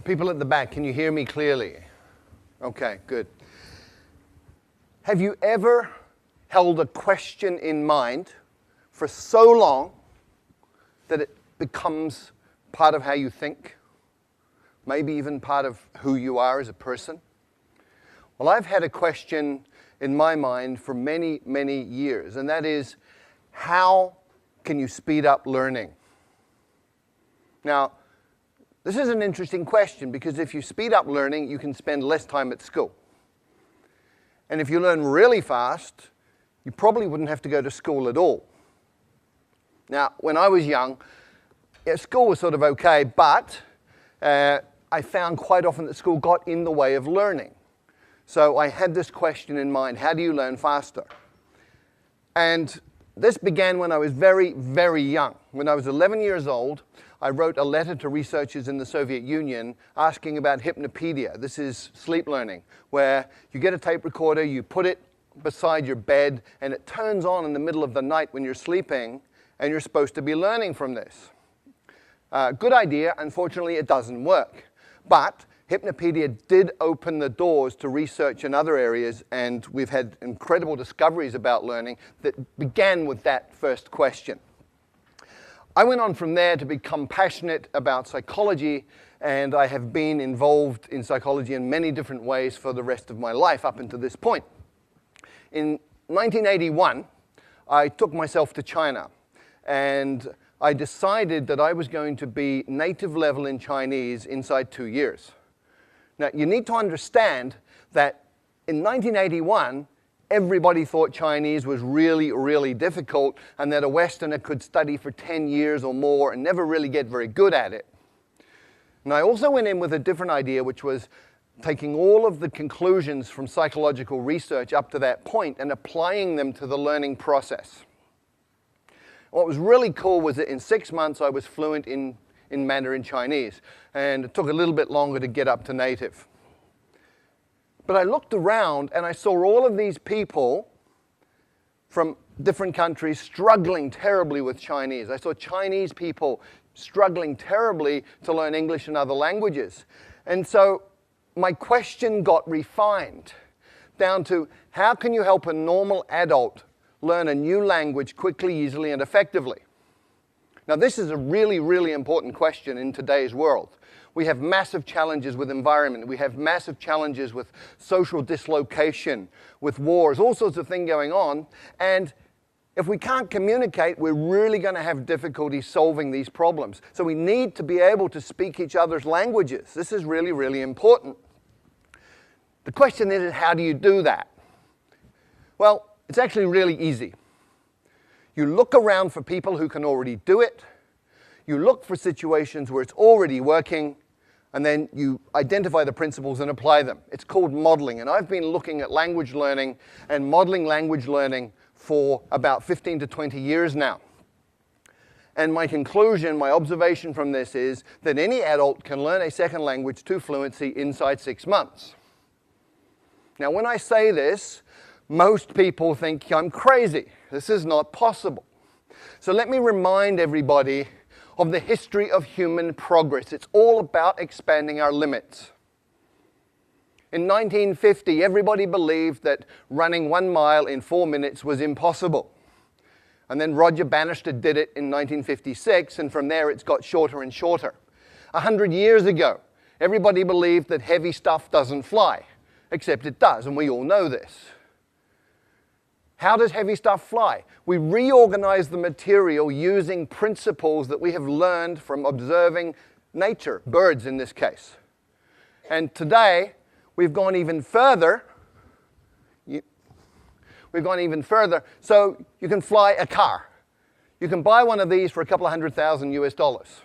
People at the back, can you hear me clearly? Okay, good. Have you ever held a question in mind for so long that it becomes part of how you think? Maybe even part of who you are as a person? Well, I've had a question in my mind for many, many years, and that is, how can you speed up learning? Now, this is an interesting question because if you speed up learning, you can spend less time at school. And if you learn really fast, you probably wouldn't have to go to school at all. Now, when I was young, school was sort of okay, but I found quite often that school got in the way of learning. So I had this question in mind: how do you learn faster? And this began when I was very, very young. When I was 11 years old, I wrote a letter to researchers in the Soviet Union asking about hypnopedia. This is sleep learning, where you get a tape recorder, you put it beside your bed, and it turns on in the middle of the night when you're sleeping, and you're supposed to be learning from this. Good idea. Unfortunately, it doesn't work. But hypnopedia did open the doors to research in other areas, and we've had incredible discoveries about learning that began with that first question. I went on from there to become passionate about psychology, and I have been involved in psychology in many different ways for the rest of my life up until this point. In 1981, I took myself to China, and I decided that I was going to be native level in Chinese inside 2 years. Now, you need to understand that in 1981, everybody thought Chinese was really, really difficult and that a Westerner could study for 10 years or more and never really get very good at it. And I also went in with a different idea, which was taking all of the conclusions from psychological research up to that point and applying them to the learning process. What was really cool was that in 6 months I was fluent in Mandarin Chinese, and it took a little bit longer to get up to native. But I looked around and I saw all of these people from different countries struggling terribly with Chinese. I saw Chinese people struggling terribly to learn English and other languages. And so my question got refined down to, how can you help a normal adult learn a new language quickly, easily, and effectively? Now, this is a really, really important question in today's world. We have massive challenges with environment. We have massive challenges with social dislocation, with wars, all sorts of things going on. And if we can't communicate, we're really going to have difficulty solving these problems. So we need to be able to speak each other's languages. This is really, really important. The question is, how do you do that? Well, it's actually really easy. You look around for people who can already do it. You look for situations where it's already working, and then you identify the principles and apply them. It's called modeling, and I've been looking at language learning and modeling language learning for about 15 to 20 years now. And my conclusion, my observation from this is that any adult can learn a second language to fluency inside 6 months. Now, when I say this, most people think I'm crazy. This is not possible. So let me remind everybody of the history of human progress. It's all about expanding our limits. In 1950, everybody believed that running 1 mile in 4 minutes was impossible. And then Roger Bannister did it in 1956, and from there it's got shorter and shorter. 100 years ago, everybody believed that heavy stuff doesn't fly, except it does, and we all know this. How does heavy stuff fly? We reorganize the material using principles that we have learned from observing nature, birds in this case. And today, we've gone even further. So you can fly a car. You can buy one of these for a couple of $100,000 US.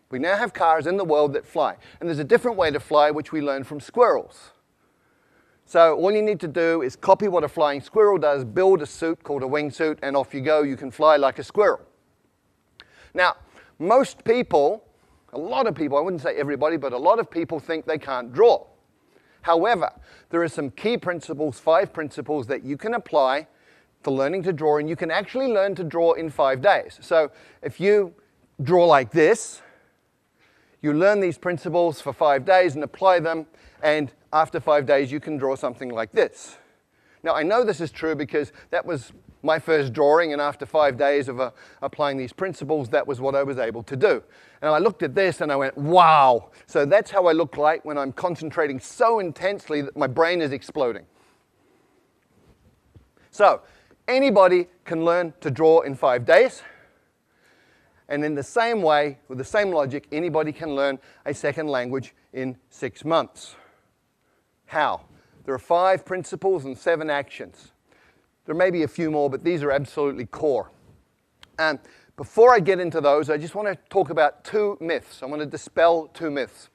We now have cars in the world that fly. And there's a different way to fly, which we learned from squirrels. So all you need to do is copy what a flying squirrel does, build a suit called a wingsuit, and off you go. You can fly like a squirrel. Now, most people, a lot of people, I wouldn't say everybody, but a lot of people think they can't draw. However, there are some key principles, 5 principles that you can apply to learning to draw, and you can actually learn to draw in 5 days. So if you draw like this, You learn these principles for 5 days and apply them, and after 5 days you can draw something like this. Now I know this is true because that was my first drawing, and after 5 days of applying these principles, that was what I was able to do. And I looked at this and I went, wow! So that's how I look like when I'm concentrating so intensely that my brain is exploding. So, anybody can learn to draw in 5 days. And in the same way, with the same logic, anybody can learn a second language in 6 months. How? There are 5 principles and 7 actions. There may be a few more, but these are absolutely core. And before I get into those, I just want to talk about 2 myths. I want to dispel 2 myths.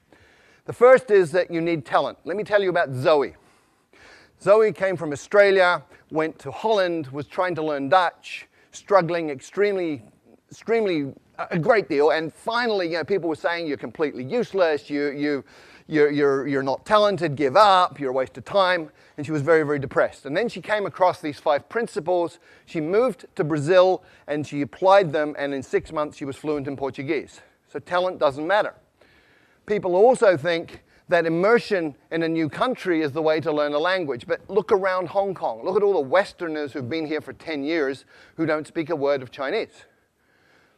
The first is that you need talent. Let me tell you about Zoe. Zoe came from Australia, went to Holland, was trying to learn Dutch, struggling extremely a great deal, and finally, people were saying you're completely useless, you're not talented, give up, you're a waste of time, and she was very, very depressed. And then she came across these 5 principles, she moved to Brazil, and she applied them, and in 6 months she was fluent in Portuguese. So talent doesn't matter. People also think that immersion in a new country is the way to learn a language, but look around Hong Kong, look at all the Westerners who've been here for 10 years who don't speak a word of Chinese.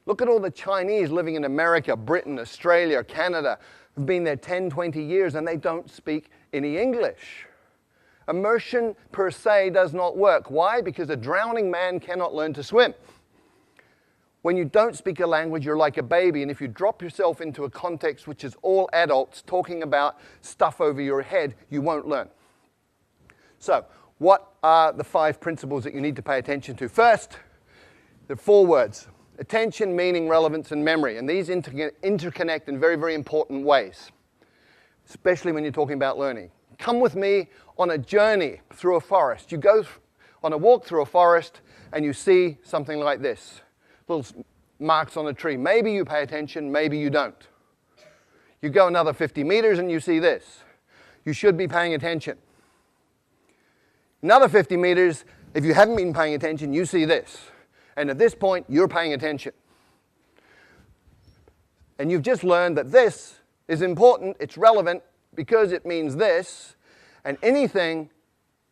Look at all the Chinese living in America, Britain, Australia, Canada, who've been there 10, 20 years and they don't speak any English. Immersion per se does not work. Why? Because a drowning man cannot learn to swim. When you don't speak a language, you're like a baby, and if you drop yourself into a context which is all adults talking about stuff over your head, you won't learn. So, what are the 5 principles that you need to pay attention to? First, there are 4 words. Attention, meaning, relevance, and memory. And these interconnect in very, very important ways, especially when you're talking about learning. Come with me on a journey through a forest. You go on a walk through a forest and you see something like this. Little marks on a tree. Maybe you pay attention, maybe you don't. You go another 50 meters and you see this. You should be paying attention. Another 50 meters, if you haven't been paying attention, you see this. And at this point, you're paying attention. And you've just learned that this is important, it's relevant, because it means this, and anything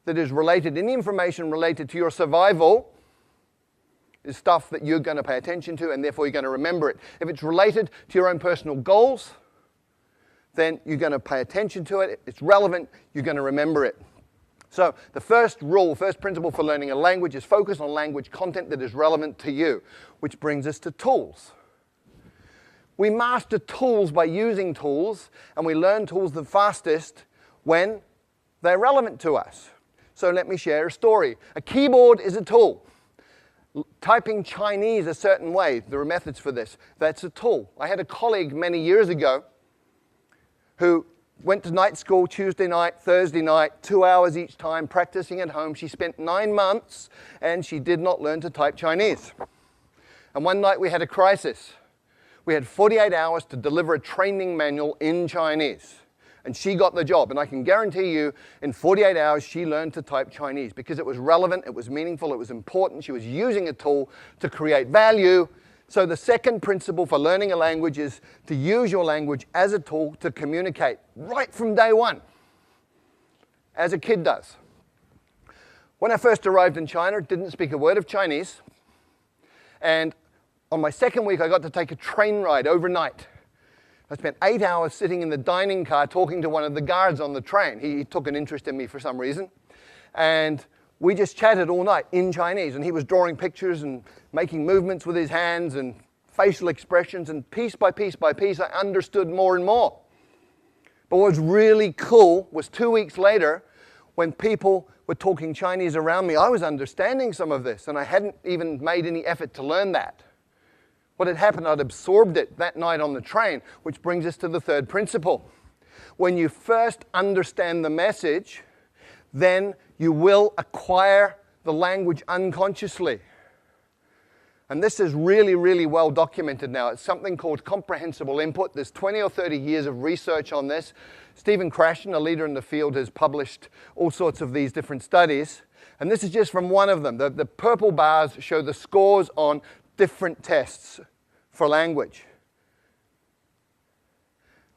that is related, any information related to your survival is stuff that you're going to pay attention to, and therefore you're going to remember it. If it's related to your own personal goals, then you're going to pay attention to it. If it's relevant, you're going to remember it. So the first rule, first principle for learning a language is focus on language content that is relevant to you, which brings us to tools. We master tools by using tools, and we learn tools the fastest when they're relevant to us. So let me share a story. A keyboard is a tool. Typing Chinese a certain way, there are methods for this, that's a tool. I had a colleague many years ago who went to night school Tuesday night, Thursday night, 2 hours each time, practicing at home. She spent 9 months and she did not learn to type Chinese. And one night we had a crisis. We had 48 hours to deliver a training manual in Chinese. And she got the job. And I can guarantee you, in 48 hours, she learned to type Chinese because it was relevant, it was meaningful, it was important. She was using a tool to create value. So the second principle for learning a language is to use your language as a tool to communicate right from day one, as a kid does. When I first arrived in China, didn't speak a word of Chinese. And on my second week, I got to take a train ride overnight. I spent 8 hours sitting in the dining car talking to one of the guards on the train. He took an interest in me for some reason. And we just chatted all night in Chinese, and he was drawing pictures and making movements with his hands and facial expressions, and piece by piece by piece, I understood more and more. But what was really cool was 2 weeks later, when people were talking Chinese around me, I was understanding some of this, and I hadn't even made any effort to learn that. What had happened, I'd absorbed it that night on the train, which brings us to the third principle. When you first understand the message, then you will acquire the language unconsciously. And this is really, really well documented now. It's something called comprehensible input. There's 20 or 30 years of research on this. Stephen Krashen, a leader in the field, has published all sorts of these different studies. And this is just from one of them. The purple bars show the scores on different tests for language.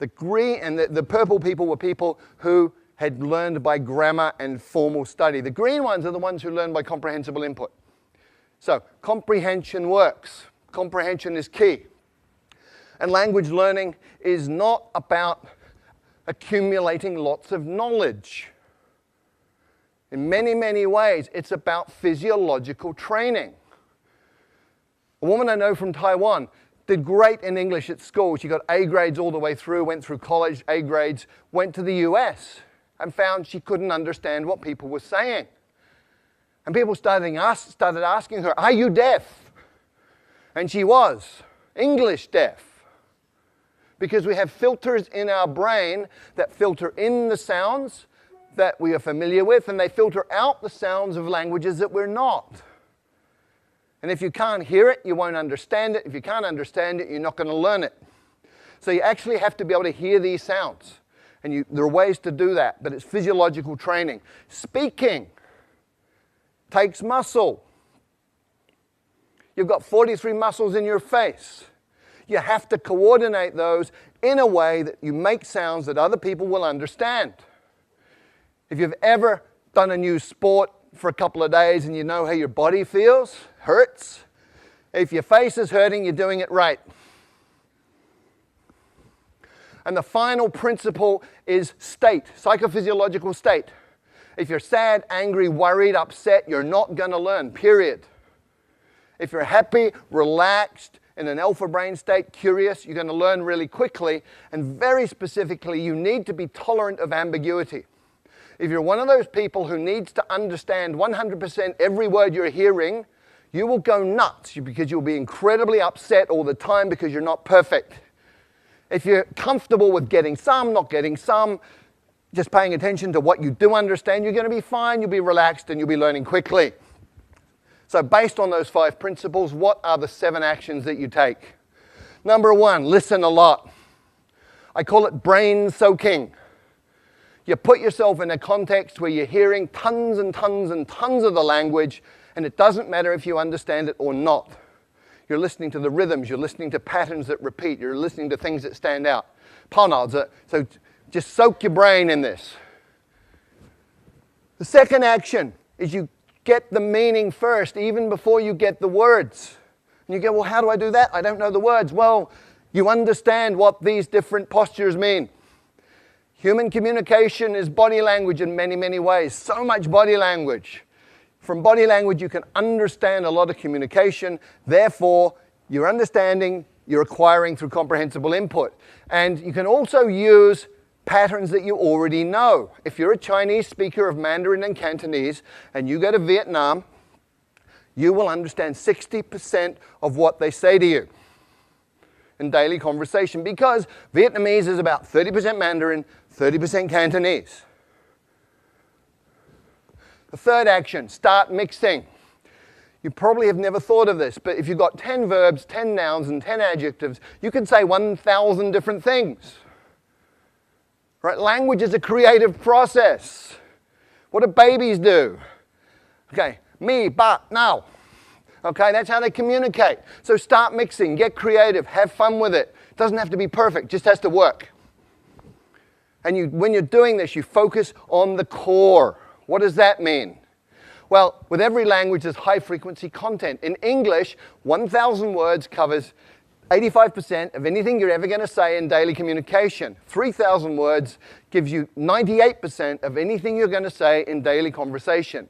The green and the purple people were people who had learned by grammar and formal study. The green ones are the ones who learn by comprehensible input. So comprehension works. Comprehension is key. And language learning is not about accumulating lots of knowledge. In many, many ways, it's about physiological training. A woman I know from Taiwan did great in English at school. She got A grades all the way through, went through college, A grades, went to the US, and found she couldn't understand what people were saying. And people started asking her, "Are you deaf?" And she was English deaf. Because we have filters in our brain that filter in the sounds that we are familiar with, and they filter out the sounds of languages that we're not. And if you can't hear it, you won't understand it. If you can't understand it, you're not going to learn it. So you actually have to be able to hear these sounds. And there are ways to do that, but it's physiological training. Speaking takes muscle. You've got 43 muscles in your face. You have to coordinate those in a way that you make sounds that other people will understand. If you've ever done a new sport for a couple of days and you know how your body feels, hurts, if your face is hurting, you're doing it right. And the final principle is state, psychophysiological state. If you're sad, angry, worried, upset, you're not going to learn, period. If you're happy, relaxed, in an alpha brain state, curious, you're going to learn really quickly. And very specifically, you need to be tolerant of ambiguity. If you're one of those people who needs to understand 100% every word you're hearing, you will go nuts because you'll be incredibly upset all the time because you're not perfect. If you're comfortable with getting some, not getting some, just paying attention to what you do understand, you're going to be fine, you'll be relaxed, and you'll be learning quickly. So based on those 5 principles, what are the 7 actions that you take? Number 1, listen a lot. I call it brain soaking. You put yourself in a context where you're hearing tons and tons and tons of the language, and it doesn't matter if you understand it or not. You're listening to the rhythms, you're listening to patterns that repeat, you're listening to things that stand out. So just soak your brain in this. The second action is you get the meaning first, even before you get the words. And you go, well, how do I do that? I don't know the words. Well, you understand what these different postures mean. Human communication is body language in many, many ways. So much body language. From body language, you can understand a lot of communication. Therefore, you're understanding, you're acquiring through comprehensible input. And you can also use patterns that you already know. If you're a Chinese speaker of Mandarin and Cantonese and you go to Vietnam, you will understand 60% of what they say to you in daily conversation because Vietnamese is about 30% Mandarin, 30% Cantonese. The third action, start mixing. You probably have never thought of this, but if you've got 10 verbs, 10 nouns, and 10 adjectives, you can say 1,000 different things. Right? Language is a creative process. What do babies do? Okay, me, ba, now. Okay, that's how they communicate. So start mixing, get creative, have fun with it. It doesn't have to be perfect, just has to work. And when you're doing this, you focus on the core. What does that mean? Well, with every language, there's high-frequency content. In English, 1,000 words covers 85% of anything you're ever going to say in daily communication. 3,000 words gives you 98% of anything you're going to say in daily conversation.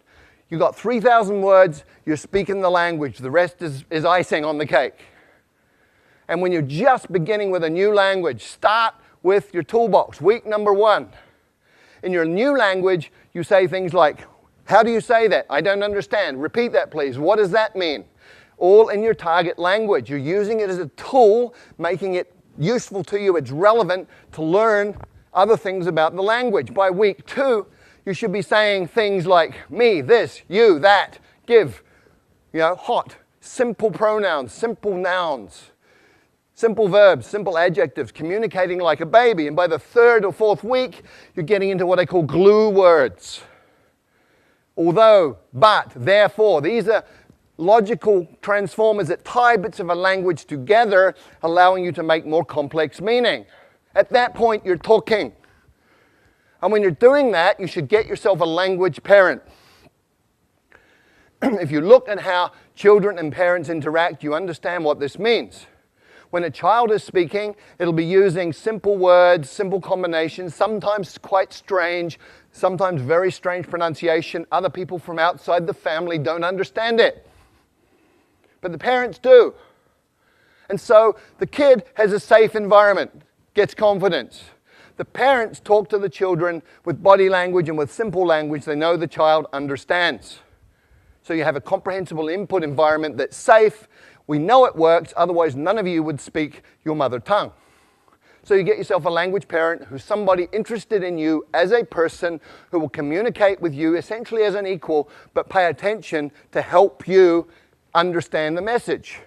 You've got 3,000 words, you're speaking the language. The rest is icing on the cake. And when you're just beginning with a new language, start with your toolbox. Week number 1. In your new language, you say things like, how do you say that? I don't understand. Repeat that, please. What does that mean? All in your target language. You're using it as a tool, making it useful to you. It's relevant to learn other things about the language. By week 2, you should be saying things like me, this, you, that, give, hot, simple pronouns, simple nouns, simple verbs, simple adjectives, communicating like a baby. And by the 3rd or 4th week, you're getting into what I call glue words. Although, but, therefore, these are logical transformers that tie bits of a language together, allowing you to make more complex meaning. At that point, you're talking. And when you're doing that, you should get yourself a language parent. If you look at how children and parents interact, you understand what this means. When a child is speaking, it'll be using simple words, simple combinations, sometimes quite strange, sometimes very strange pronunciation. Other people from outside the family don't understand it. But the parents do. And so the kid has a safe environment, gets confidence. The parents talk to the children with body language and with simple language they know the child understands. So you have a comprehensible input environment that's safe. We know it works, otherwise none of you would speak your mother tongue. So you get yourself a language parent who's somebody interested in you as a person who will communicate with you essentially as an equal, but pay attention to help you understand the message.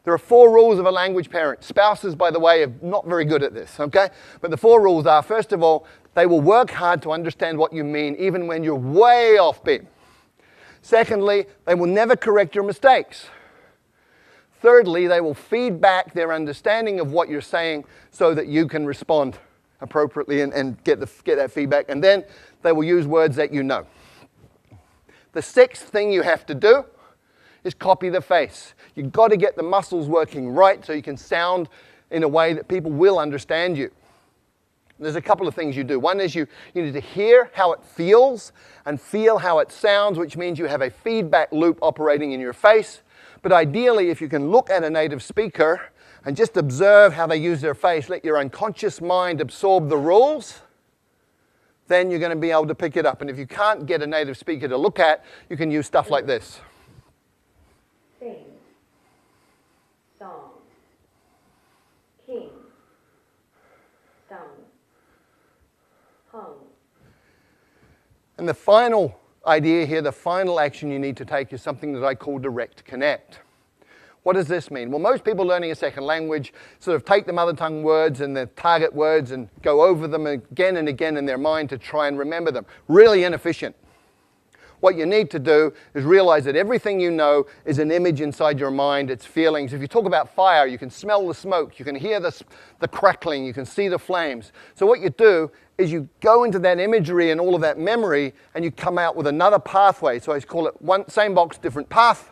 There are 4 rules of a language parent. Spouses, by the way, are not very good at this, okay? But the 4 rules are, first of all, they will work hard to understand what you mean, even when you're way off beat. Secondly, they will never correct your mistakes. Thirdly, they will feed back their understanding of what you're saying so that you can respond appropriately and get that feedback. And then they will use words that you know. The 6th thing you have to do is copy the face. You've got to get the muscles working right so you can sound in a way that people will understand you. There's a couple of things you do. One is you need to hear how it feels and feel how it sounds, which means you have a feedback loop operating in your face. But ideally, if you can look at a native speaker and just observe how they use their face, let your unconscious mind absorb the rules, then you're going to be able to pick it up. And if you can't get a native speaker to look at, you can use stuff like this. Sing, song, king, sung, hung. And the final idea here, the final action you need to take is something that I call direct connect. What does this mean? Well, most people learning a second language sort of take the mother tongue words and the target words and go over them again and again in their mind to try and remember them. Really inefficient. What you need to do is realize that everything you know is an image inside your mind, it's feelings. If you talk about fire, you can smell the smoke, you can hear the crackling, you can see the flames. So what you do is you go into that imagery and all of that memory and you come out with another pathway. So I call it same box, different path.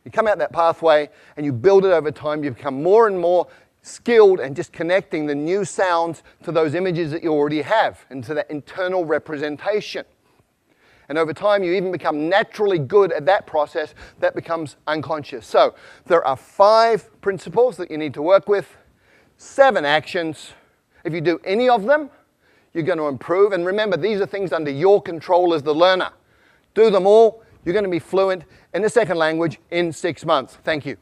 You come out that pathway and you build it over time. You become more and more skilled and just connecting the new sounds to those images that you already have and to that internal representation. And over time, you even become naturally good at that process that becomes unconscious. So there are 5 principles that you need to work with, 7 actions. If you do any of them, you're going to improve. And remember, these are things under your control as the learner. Do them all. You're going to be fluent in the second language in 6 months. Thank you.